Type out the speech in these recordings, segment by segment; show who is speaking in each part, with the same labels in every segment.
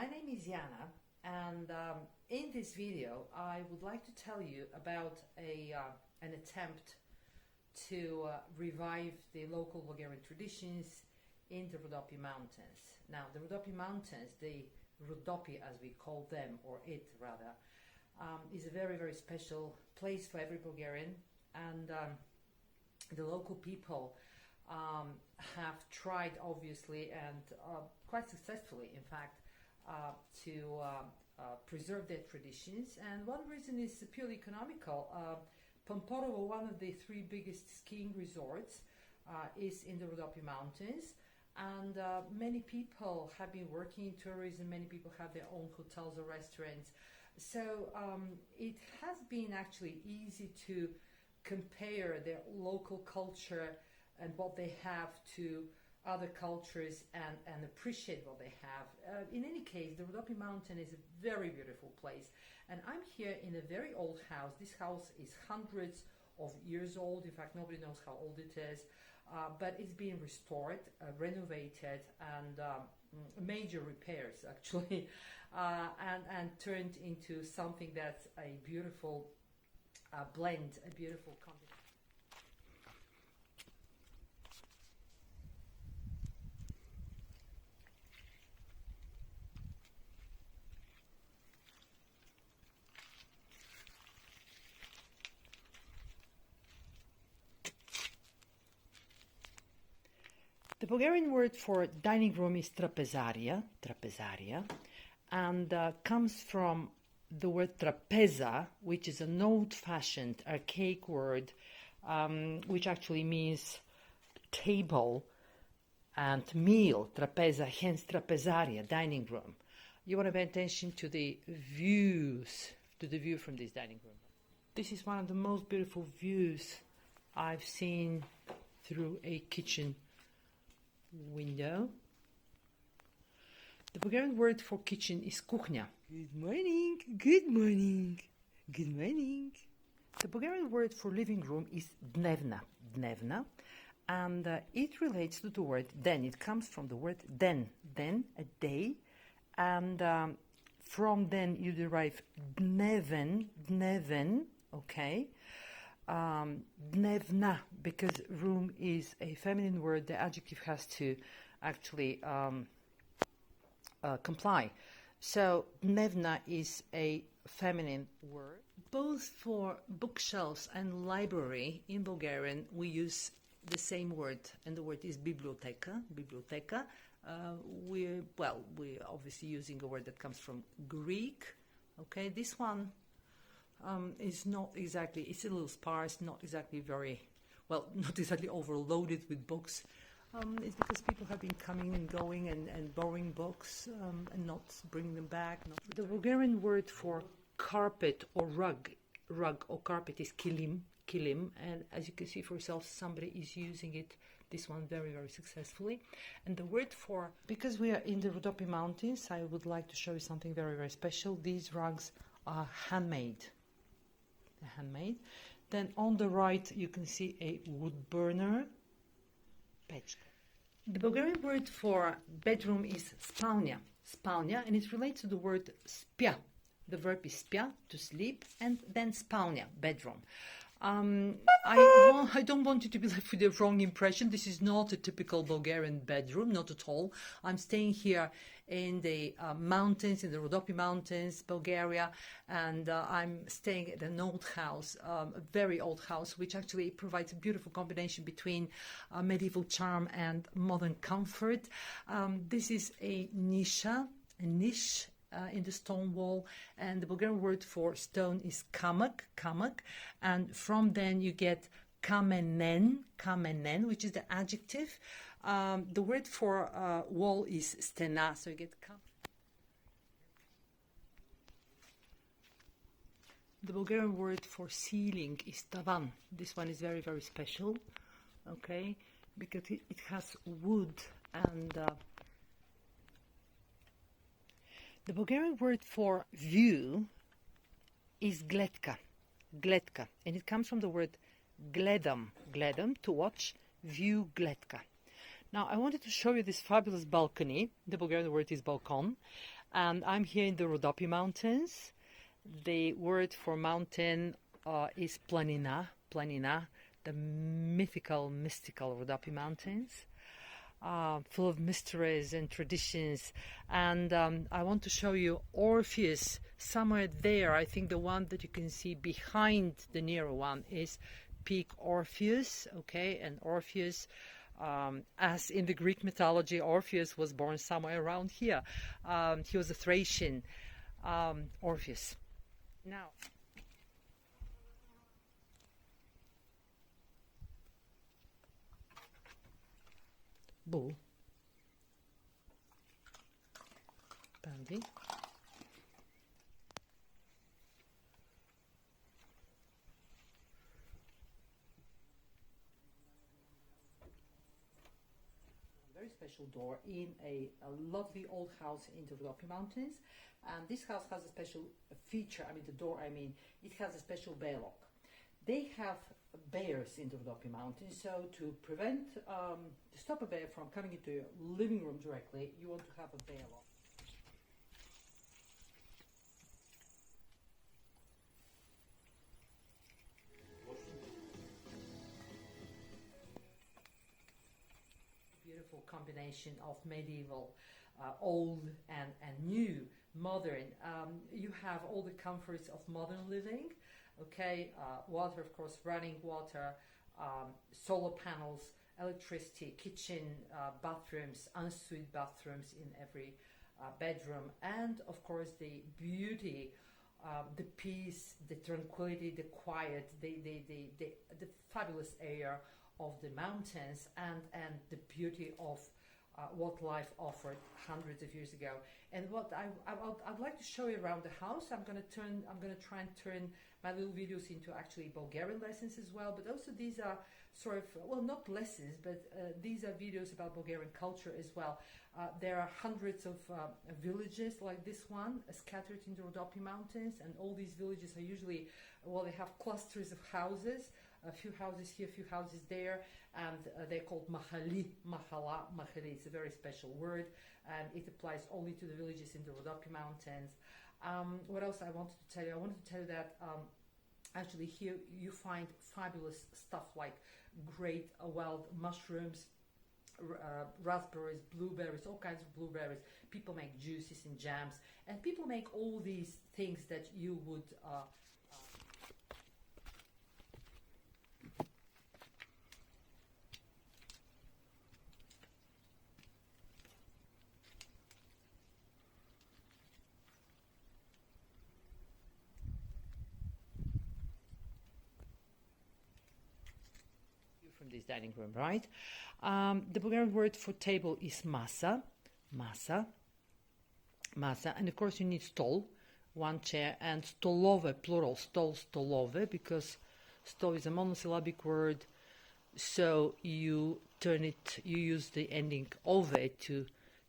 Speaker 1: My name is Jana, and in this video I would like to tell you about an attempt to revive the local Bulgarian traditions in the Rhodopi mountains. Now, the Rhodopi mountains, the Rhodopi as we call them, or it rather, is a very, very special place for every Bulgarian, and the local people have tried, obviously, and quite successfully, in fact, to preserve their traditions. And one reason is purely economical. Pamporovo, one of the three biggest skiing resorts, is in the Rhodopi mountains, and many people have been working in tourism. Many people have their own hotels or restaurants, so it has been actually easy to compare their local culture and what they have to other cultures and appreciate what they have. In any case, the Rhodopi mountain is a very beautiful place, and I'm here in a very old house. This house is hundreds of years old. In fact, nobody knows how old it is, but it's been restored, renovated, and major repairs actually, and turned into something that's a beautiful blend, a beautiful combination. The Bulgarian word for dining room is trapezaria, and comes from the word trapeza, which is an old-fashioned, archaic word, which actually means table and meal, trapeza, hence trapezaria, dining room. You want to pay attention to the views, to the view from this dining room. This is one of the most beautiful views I've seen through a kitchen window. The Bulgarian word for kitchen is kuchnia. Good morning, good morning, good morning. The Bulgarian word for living room is dnevna, and it relates to the word den. It comes from the word den, a day, and from den you derive dneven, okay? Dnevna, because room is a feminine word, the adjective has to actually comply. So dnevna is a feminine word. Both for bookshelves and library in Bulgarian we use the same word, and the word is bibliotheca. We're obviously using a word that comes from Greek. Okay, this one is not exactly, it's a little sparse, not exactly overloaded with books. It's because people have been coming and going and borrowing books and not bringing them back. The Bulgarian word for carpet or rug or carpet is kilim, and as you can see for yourself, somebody is using it, this one very, very successfully. And the word for, because we are in the Rhodopi mountains, I would like to show you something very, very special. These rugs are handmade. Then on the right you can see a wood burner, pechka. The Bulgarian word for bedroom is spalnia, and it relates to the word spia. The verb is spia, to sleep, and then spalnia, bedroom. I don't want you to be left with the wrong impression. This is not a typical Bulgarian bedroom, not at all. I'm staying here in the mountains, in the Rhodopi mountains, Bulgaria, and I'm staying at an old house, a very old house, which actually provides a beautiful combination between medieval charm and modern comfort. This is a niche in the stone wall, and the Bulgarian word for stone is kamak, and from then you get kamenen, which is the adjective. The word for wall is stena, so you get The Bulgarian word for ceiling is tavan. This one is very, very special, okay, because it has wood, and the Bulgarian word for view is gledka, and it comes from the word gledam, to watch, view, gledka. Now, I wanted to show you this fabulous balcony. The Bulgarian word is balkon. And I'm here in the Rhodopi mountains. The word for mountain is planina, planina, the mythical, mystical Rhodopi mountains, full of mysteries and traditions. And I want to show you Orpheus somewhere there. I think the one that you can see behind the nearer one is Peak Orpheus, okay? And Orpheus, as in the Greek mythology, Orpheus was born somewhere around here. He was a Thracian Orpheus. Now, bull, Bandy. Very special door in a lovely old house in the Rhodopi mountains, and this house has a special feature. I mean, the door, it has a special bear lock. They have bears in the Rhodopi mountains, so to stop a bear from coming into your living room directly, you want to have a bear lock. Beautiful combination of medieval, old and new, modern. You have all the comforts of modern living. Okay, water, of course, running water, solar panels, electricity, kitchen, bathrooms, ensuite bathrooms in every bedroom, and of course the beauty, the peace, the tranquility, the quiet, the fabulous air of the mountains, and the beauty of what life offered hundreds of years ago. And what I'd like to show you around the house. I'm going to try and turn my little videos into actually Bulgarian lessons as well, but also these are sort of, well, not lessons, but these are videos about Bulgarian culture as well. There are hundreds of villages like this one scattered in the Rhodopi mountains, and all these villages are usually, well, they have clusters of houses, a few houses here, a few houses there, and they're called mahali, mahala, mahali. It's a very special word, and it applies only to the villages in the Rhodopi mountains. What else I wanted to tell you? I wanted to tell you that actually here you find fabulous stuff like great wild mushrooms, raspberries, blueberries, all kinds of blueberries. People make juices and jams, and people make all these things that you would from this dining room, right? The Bulgarian word for table is masa, masa, masa, and of course you need stol, one chair, and stolove, plural, stol, stolove, because stol is a monosyllabic word, so you use the ending ove to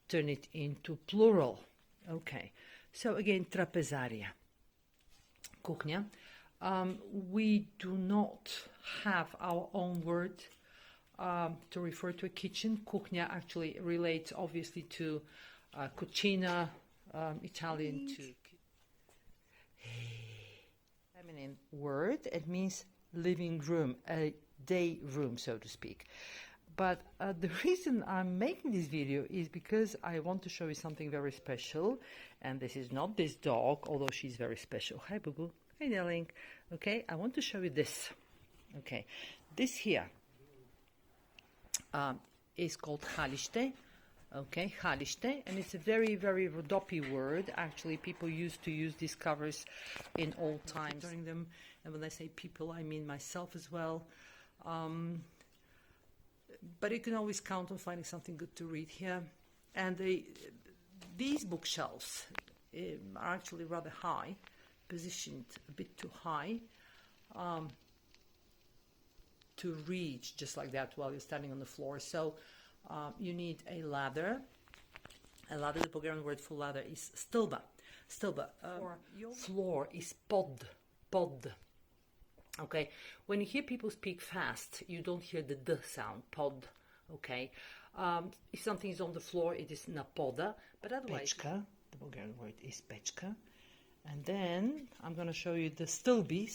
Speaker 1: turn it into plural. Okay, so again, trapezaria, kuchnia. We do not have our own word to refer to a kitchen. Kuchnia actually relates obviously to cucina, Italian to feminine word. It means living room, a day room, so to speak. But the reason I'm making this video is because I want to show you something very special. And this is not this dog, although she's very special. Hi, Boo Boo. Hi, darling. Okay, I want to show you this. Okay, this here is called halište. Okay, halište, and it's a very, very Rhodopi word. Actually, people used to use these covers in old times during them. And when I say people, I mean myself as well. But you can always count on finding something good to read here. And these bookshelves are actually rather high, positioned a bit too high to reach just like that while you're standing on the floor. So you need a ladder. A ladder, the Bulgarian word for ladder is stilba. Stilba. Floor is pod. Pod. Okay, when you hear people speak fast, you don't hear the d sound, pod, okay? If something is on the floor, it is na poda, but otherwise...
Speaker 2: Pečka, the Bulgarian word is pečka. And then I'm going to show you the stulbi,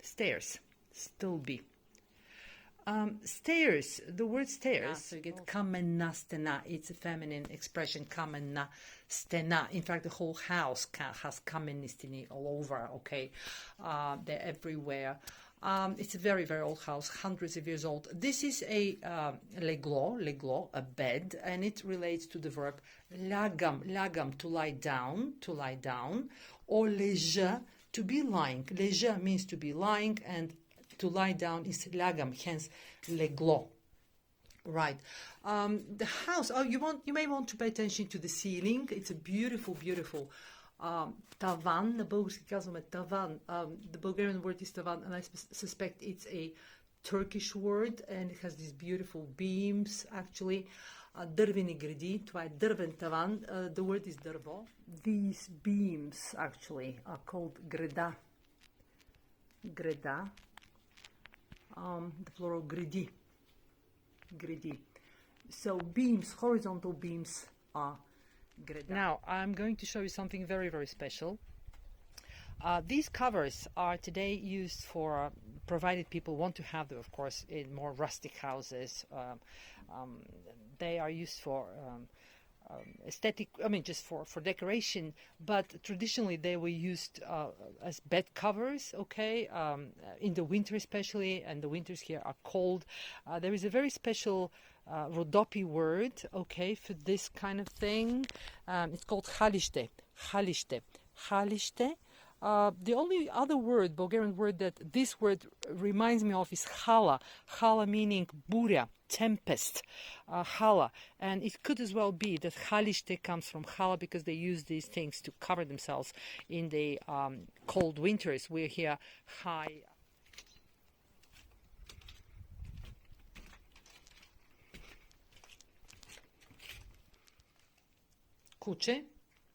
Speaker 2: stairs, stulbi. Stairs, the word stairs,
Speaker 1: So you get kamenna stena. It's a feminine expression, kamenna stena. In fact, the whole house has kamenistini all over, okay? They're everywhere. It's a very, very old house, hundreds of years old. This is a leglo, a bed, and it relates to the verb lagam, to lie down, or leja, to be lying. Leja means to be lying, and to lie down is lagam, hence leglo. Right. The house, you may want to pay attention to the ceiling. It's a beautiful, beautiful tavan, на български казваме tavan. The Bulgarian word is tavan, and I suspect it's a Turkish word, and it has these beautiful beams, actually. Дървени греди, това е дървен таван. The word is дърво. These beams, actually, are called greda. Greda. The plural gredi. Gredi. So beams, horizontal beams are greda.
Speaker 2: Now, I'm going to show you something very, very special. These covers are today used for, provided people want to have them, of course, in more rustic houses. They are used for aesthetic, just for decoration, but traditionally they were used as bed covers, okay, in the winter especially, and the winters here are cold. There is a very special Rhodopi word, okay, for this kind of thing. It's called haliste. The only other word, Bulgarian word, that this word reminds me of is hala. Hala meaning burya, tempest, hala. And it could as well be that haliste comes from hala because they use these things to cover themselves in the cold winters. We're here high.
Speaker 1: Куче,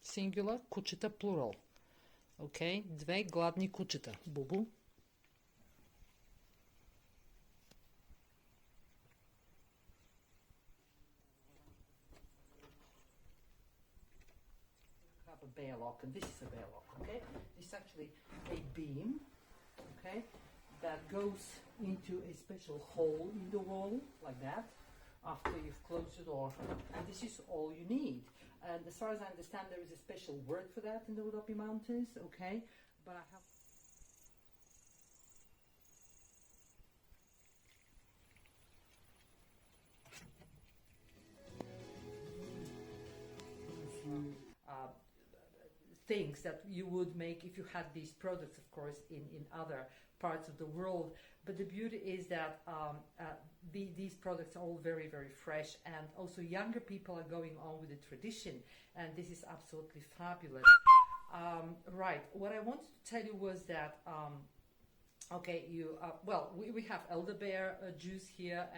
Speaker 1: singular, кучета, plural. Okay, две гладни кучета. Бубу. Have a bearlock, and this is a bearlock, okay? This is actually a beam, okay, that goes into a special hole in the wall, like that, after you've closed the door. And this is all you need. And as far as I understand, there is a special word for that in the Rhodopi Mountains, okay? But I have... things that you would make if you had these products, of course, in other parts of the world. But the beauty is that these products are all very, very fresh, and also younger people are going on with the tradition, and this is absolutely fabulous. Right, what I wanted to tell you was that, okay, we have elderberry juice here,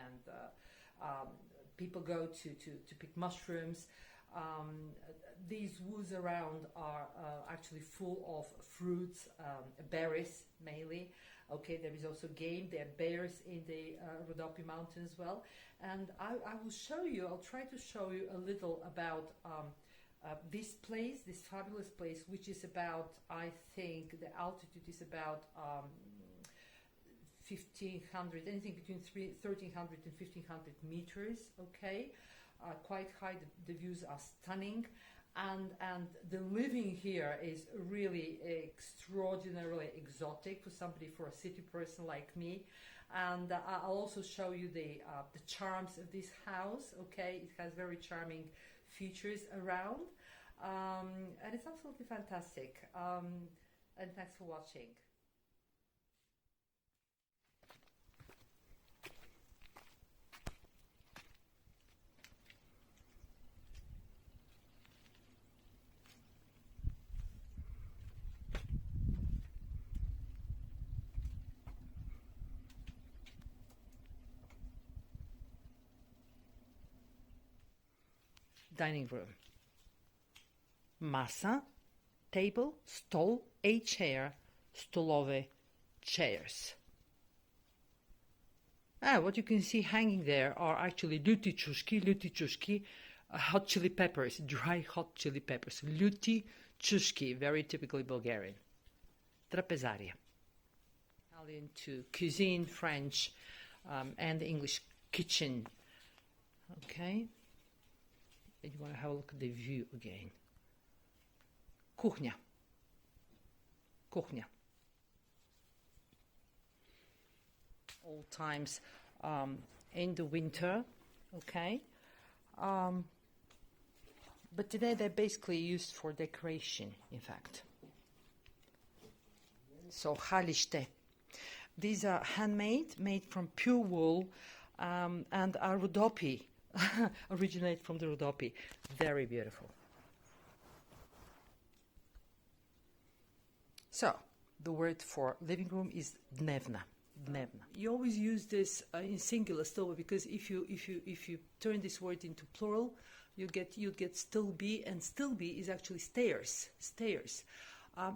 Speaker 1: and people go to pick mushrooms. These woods around are actually full of fruits, berries mainly. Okay, there is also game. There are bears in the Rhodopi mountain as well. And I will show you, I'll try to show you a little about this place, this fabulous place, which is about, I think, the altitude is about 1,500, anything between 1,300 and 1,500 meters, okay? Quite high, the views are stunning. And the living here is really extraordinarily exotic for a city person like me. And I'll also show you the charms of this house. Okay, it has very charming features around, and it's absolutely fantastic. And thanks for watching.
Speaker 2: Dining room. Masa, table, stol, a chair, stolove, chairs. What you can see hanging there are actually luti chushki, hot chili peppers, dry hot chili peppers. Luti chushki, very typically Bulgarian. Trapezaria. Italian to cuisine, French, and the English kitchen. Okay. And you want to have a look at the view again. Kuchnia. Kuchnia. All times in the winter, okay. But today they're basically used for decoration, in fact. So halishte. These are handmade, made from pure wool, and are Rhodopi, originate from the Rhodopi. Very beautiful. So, the word for living room is dnevna. Dnevna. You always use this in singular stova because if you turn this word into plural, you get stilbi, and stilbi is actually stairs. Stairs.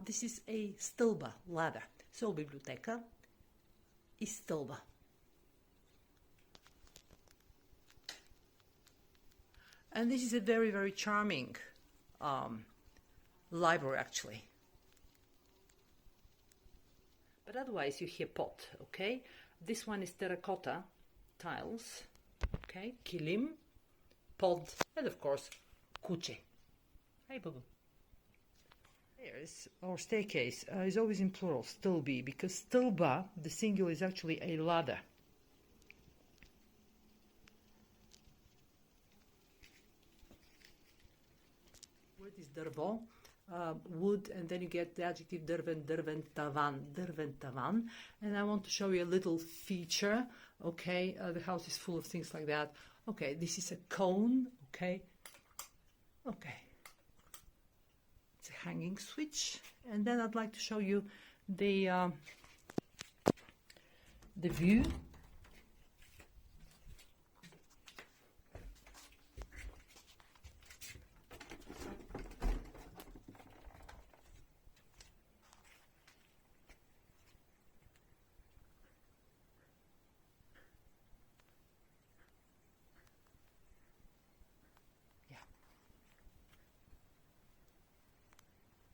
Speaker 2: This is a stilba, ladder. So bibliotheca is stilba. And this is a very, very charming library, actually. But otherwise, you hear pot, okay? This one is terracotta tiles, okay? Kilim, pod, and of course, kuche. Hey, boo-boo. Stairs, or staircase, is always in plural, stilbi, because stilba, the singular, is actually a ladder. Word is dervo. Wood, and then you get the adjective derven tavan, and I want to show you a little feature. Okay, the house is full of things like that. Okay, this is a cone. Okay, it's a hanging switch, and then I'd like to show you the view.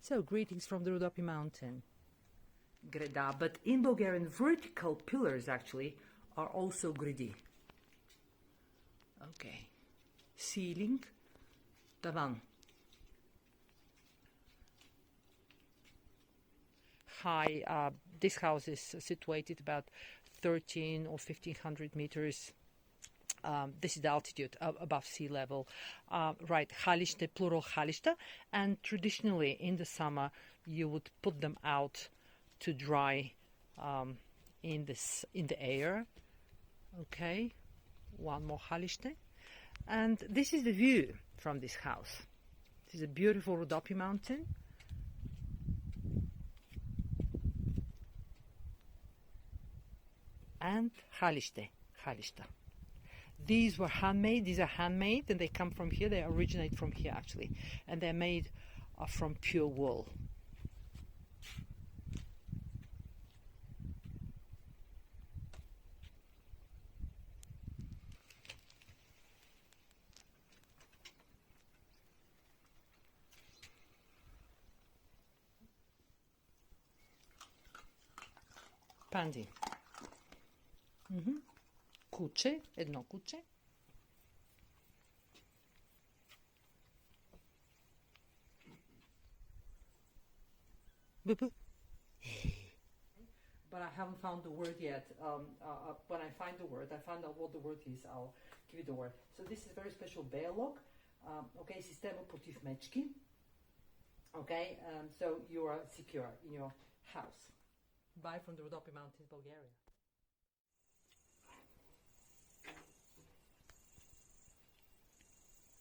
Speaker 2: So, greetings from the Rhodopi mountain. Greda, but in Bulgarian, vertical pillars actually are also gridi. Okay. Ceiling, tavan. High, this house is situated about 13 or 1500 meters. This is the altitude above sea level. Right, halishte, plural halishta, and traditionally in the summer you would put them out to dry in the air. Okay, one more halishte, and this is the view from this house. This is a beautiful Rhodopi mountain. And halishte, halishta. These are handmade, and they come from here. They originate from here, actually, and they're made from pure wool. Pandi. Kuće, jedno kuće. But I haven't found the word yet. When I find the word, I find out what the word is, I'll give you the word. So this is a very special bearlock. Okay, sistema protiv mečki. Okay, so you are secure in your house. Bye from the Rhodopi Mountains, Bulgaria.